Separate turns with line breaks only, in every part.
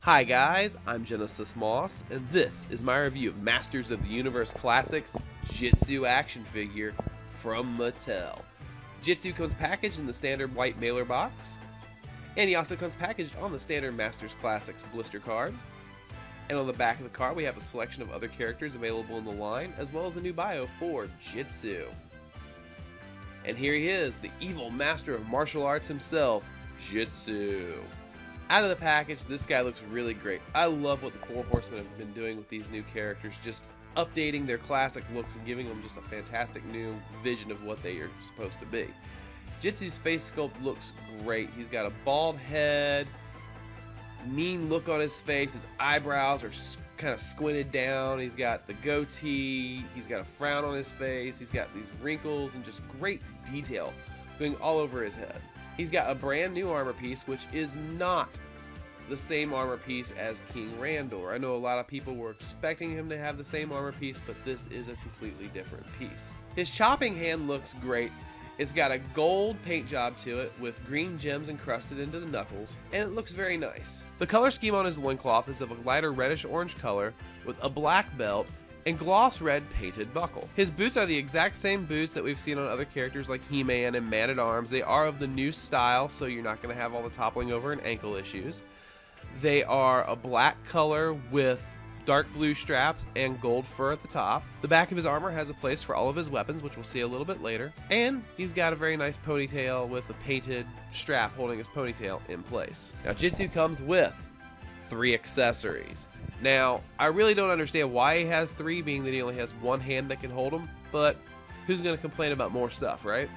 Hi guys, I'm Genesis Moss, and this is my review of Masters of the Universe Classics Jitsu action figure from Mattel. Jitsu comes packaged in the standard white mailer box, and he also comes packaged on the standard Masters Classics blister card. And on the back of the card we have a selection of other characters available in the line, as well as a new bio for Jitsu. And here he is, the evil master of martial arts himself, Jitsu. Out of the package, this guy looks really great. I love what the Four Horsemen have been doing with these new characters, just updating their classic looks and giving them just a fantastic new vision of what they are supposed to be. Jitsu's face sculpt looks great. He's got a bald head, mean look on his face, his eyebrows are kind of squinted down, he's got the goatee, he's got a frown on his face, he's got these wrinkles and just great detail going all over his head. He's got a brand new armor piece, which is not the same armor piece as King Randor. I know a lot of people were expecting him to have the same armor piece, but this is a completely different piece. His chopping hand looks great. It's got a gold paint job to it with green gems encrusted into the knuckles, and it looks very nice. The color scheme on his loincloth is of a lighter reddish orange color with a black belt and gloss red painted buckle. His boots are the exact same boots that we've seen on other characters like He-Man and Man-at-Arms. They are of the new style, so you're not going to have all the toppling over and ankle issues. They are a black color with dark blue straps and gold fur at the top. The back of his armor has a place for all of his weapons, which we'll see a little bit later. And he's got a very nice ponytail with a painted strap holding his ponytail in place. Now, Jitsu comes with 3 accessories. Now, I really don't understand why he has 3, being that he only has 1 hand that can hold them, but who's going to complain about more stuff, right?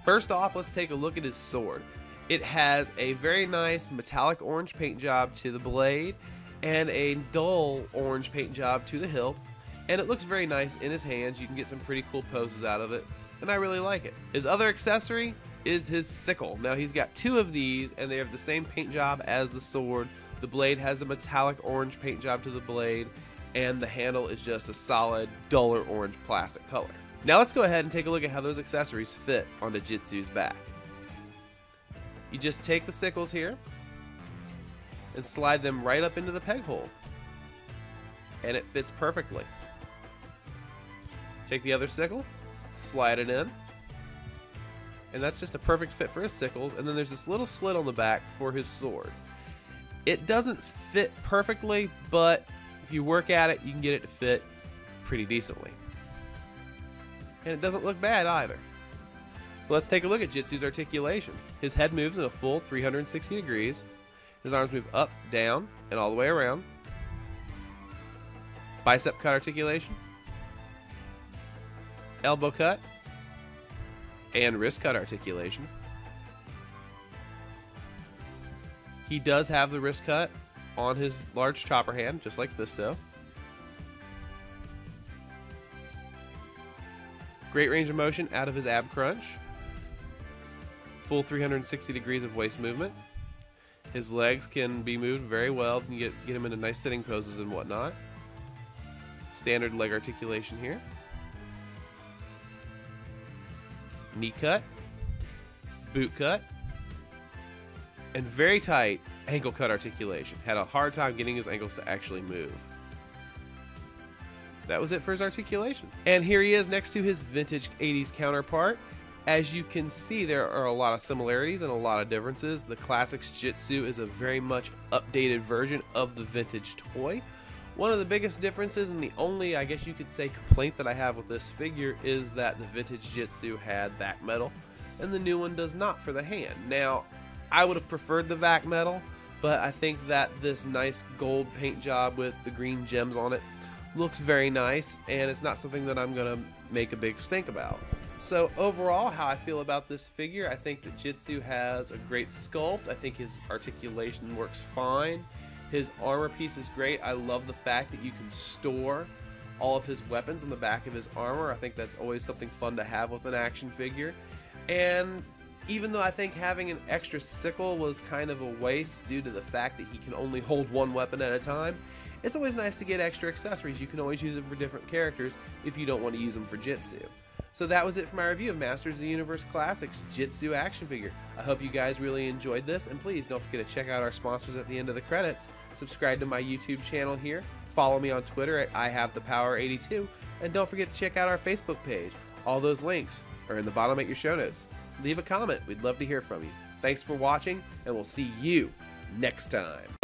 First off, let's take a look at his sword. It has a very nice metallic orange paint job to the blade and a dull orange paint job to the hilt, and it looks very nice in his hands. You can get some pretty cool poses out of it, and I really like it. His other accessory is his sickle. Now, he's got 2 of these, and they have the same paint job as the sword. The blade has a metallic orange paint job to the blade, and the handle is just a solid, duller orange plastic color. Now let's go ahead and take a look at how those accessories fit onto Jitsu's back. You just take the sickles here and slide them right up into the peg hole, and it fits perfectly. Take the other sickle, slide it in, and that's just a perfect fit for his sickles. And then there's this little slit on the back for his sword. It doesn't fit perfectly, but if you work at it, you can get it to fit pretty decently. And it doesn't look bad either. Let's take a look at Jitsu's articulation. His head moves in a full 360 degrees. His arms move up, down, and all the way around. Bicep cut articulation. Elbow cut. And wrist cut articulation. He does have the wrist cut on his large chopper hand, just like Fisto. Great range of motion out of his ab crunch. Full 360 degrees of waist movement. His legs can be moved very well. You can get him into nice sitting poses and whatnot. Standard leg articulation here. Knee cut. Boot cut. And very tight ankle cut articulation. Had a hard time getting his ankles to actually move. That was it for his articulation. And here he is next to his vintage 80s counterpart. As you can see, there are a lot of similarities and a lot of differences. The Classics Jitsu is a very much updated version of the vintage toy. One of the biggest differences, and the only, I guess you could say, complaint that I have with this figure is that the vintage Jitsu had vac metal and the new one does not for the hand. Now, I would have preferred the vac metal, but I think that this nice gold paint job with the green gems on it looks very nice, and it's not something that I'm going to make a big stink about. So overall, how I feel about this figure, I think that Jitsu has a great sculpt. I think his articulation works fine. His armor piece is great. I love the fact that you can store all of his weapons on the back of his armor. I think that's always something fun to have with an action figure. And even though I think having an extra sickle was kind of a waste due to the fact that he can only hold 1 weapon at a time, it's always nice to get extra accessories. You can always use them for different characters if you don't want to use them for Jitsu. So that was it for my review of Masters of the Universe Classics Jitsu action figure. I hope you guys really enjoyed this, and please don't forget to check out our sponsors at the end of the credits. Subscribe to my YouTube channel here, follow me on Twitter at IHaveThePower82, and don't forget to check out our Facebook page. All those links are in the bottom at your show notes. Leave a comment, we'd love to hear from you. Thanks for watching, and we'll see you next time.